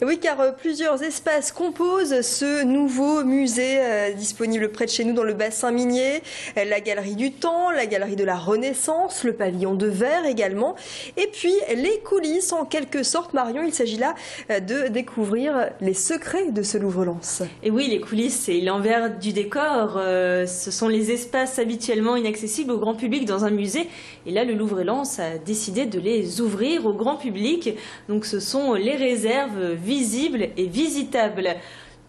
Et oui, car plusieurs espaces composent ce nouveau musée disponible près de chez nous dans le bassin minier. La galerie du temps, la galerie de la Renaissance, le pavillon de verre également. Et puis les coulisses en quelque sorte. Marion, il s'agit là de découvrir les secrets de ce Louvre-Lens. Et oui, les coulisses, c'est l'envers du décor. Ce sont les espaces habituellement inaccessibles au grand public dans un musée. Et là, le Louvre-Lens a décidé de les ouvrir au grand public. Donc ce sont les réserves visibles et visitables.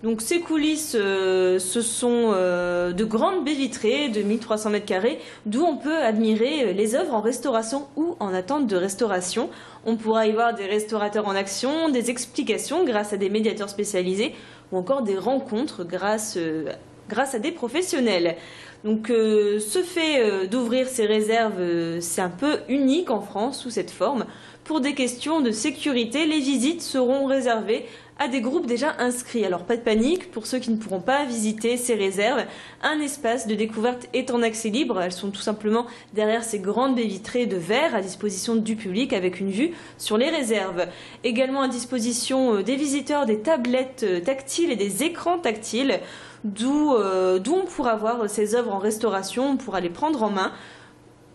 Donc ces coulisses, ce sont de grandes baies vitrées de 1300 m², d'où on peut admirer les œuvres en restauration ou en attente de restauration. On pourra y voir des restaurateurs en action, des explications grâce à des médiateurs spécialisés ou encore des rencontres grâce à des professionnels. Donc ce fait d'ouvrir ces réserves, c'est un peu unique en France sous cette forme. Pour des questions de sécurité, les visites seront réservées à des groupes déjà inscrits. Alors pas de panique, pour ceux qui ne pourront pas visiter ces réserves, un espace de découverte est en accès libre. Elles sont tout simplement derrière ces grandes baies vitrées de verre à disposition du public avec une vue sur les réserves. Également à disposition des visiteurs des tablettes tactiles et des écrans tactiles, d'où on pourra voir ces œuvres en restauration, on pourra les prendre en main.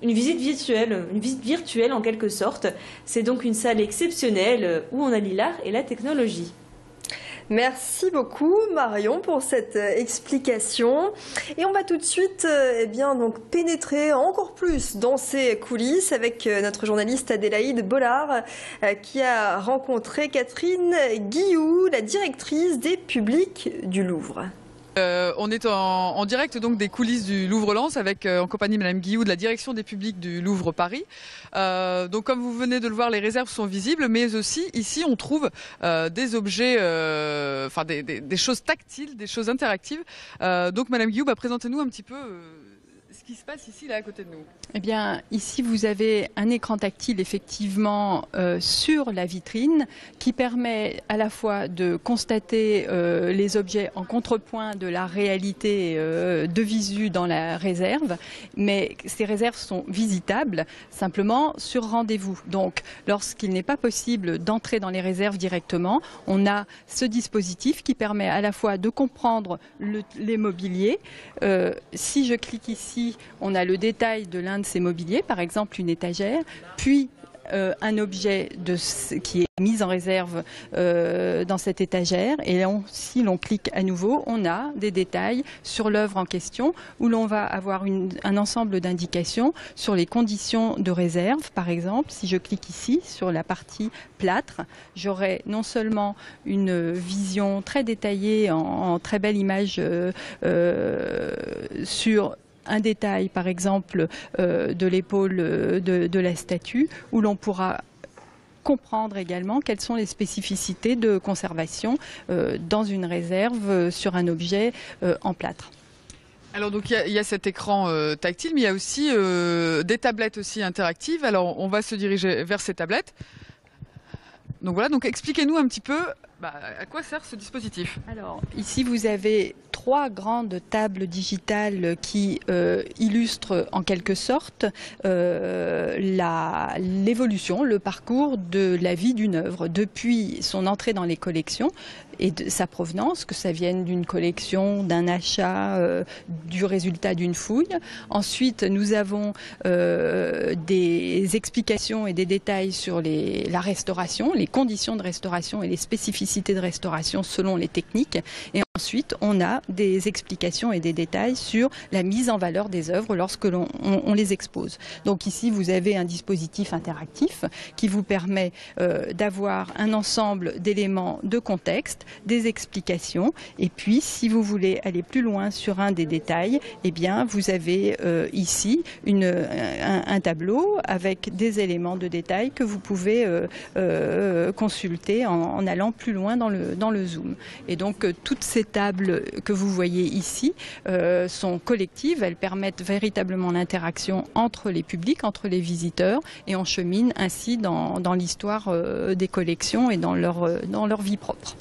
Une visite virtuelle en quelque sorte. C'est donc une salle exceptionnelle où on allie l'art et la technologie. Merci beaucoup Marion pour cette explication. Et on va tout de suite donc pénétrer encore plus dans ces coulisses avec notre journaliste Adélaïde Bollard qui a rencontré Catherine Guilloux, la directrice des publics du Louvre. On est en direct donc des coulisses du Louvre-Lens avec en compagnie de Madame Guilloux de la direction des publics du Louvre Paris. Donc comme vous venez de le voir, les réserves sont visibles, mais aussi ici on trouve des objets, des choses tactiles, des choses interactives. Donc Madame Guilloux, présentez-nous un petit peu ce qui se passe ici, là, à côté de nous. Eh bien, ici, vous avez un écran tactile, effectivement, sur la vitrine, qui permet à la fois de constater les objets en contrepoint de la réalité de visu dans la réserve, mais ces réserves sont visitables simplement sur rendez-vous. Donc, lorsqu'il n'est pas possible d'entrer dans les réserves directement, on a ce dispositif qui permet à la fois de comprendre les mobiliers. Si je clique ici, on a le détail de l'un de ces mobiliers, par exemple une étagère, puis un objet qui est mis en réserve dans cette étagère. Et si l'on clique à nouveau, on a des détails sur l'œuvre en question où l'on va avoir un ensemble d'indications sur les conditions de réserve. Par exemple, si je clique ici sur la partie plâtre, j'aurai non seulement une vision très détaillée en très belle image sur un détail, par exemple, de l'épaule de la statue, où l'on pourra comprendre également quelles sont les spécificités de conservation dans une réserve sur un objet en plâtre. Alors donc il y a cet écran tactile, mais il y a aussi des tablettes aussi interactives. Alors on va se diriger vers ces tablettes. Donc voilà, donc expliquez-nous un petit peu à quoi sert ce dispositif. Alors ici vous avez 3 grandes tables digitales qui illustrent en quelque sorte l'évolution, le parcours de la vie d'une œuvre depuis son entrée dans les collections et de sa provenance, que ça vienne d'une collection, d'un achat, du résultat d'une fouille. Ensuite, nous avons des explications et des détails sur la restauration, les conditions de restauration et les spécificités de restauration selon les techniques. Et ensuite, on a des explications et des détails sur la mise en valeur des œuvres lorsque on les expose. Donc ici, vous avez un dispositif interactif qui vous permet d'avoir un ensemble d'éléments de contexte, des explications. Et puis, si vous voulez aller plus loin sur un des détails, eh bien, vous avez ici un tableau avec des éléments de détail que vous pouvez consulter en allant plus loin dans le zoom. Et donc, toutes ces tables que vous voyez ici sont collectives, elles permettent véritablement l'interaction entre les publics, entre les visiteurs, et on chemine ainsi dans l'histoire des collections et dans leur vie propre.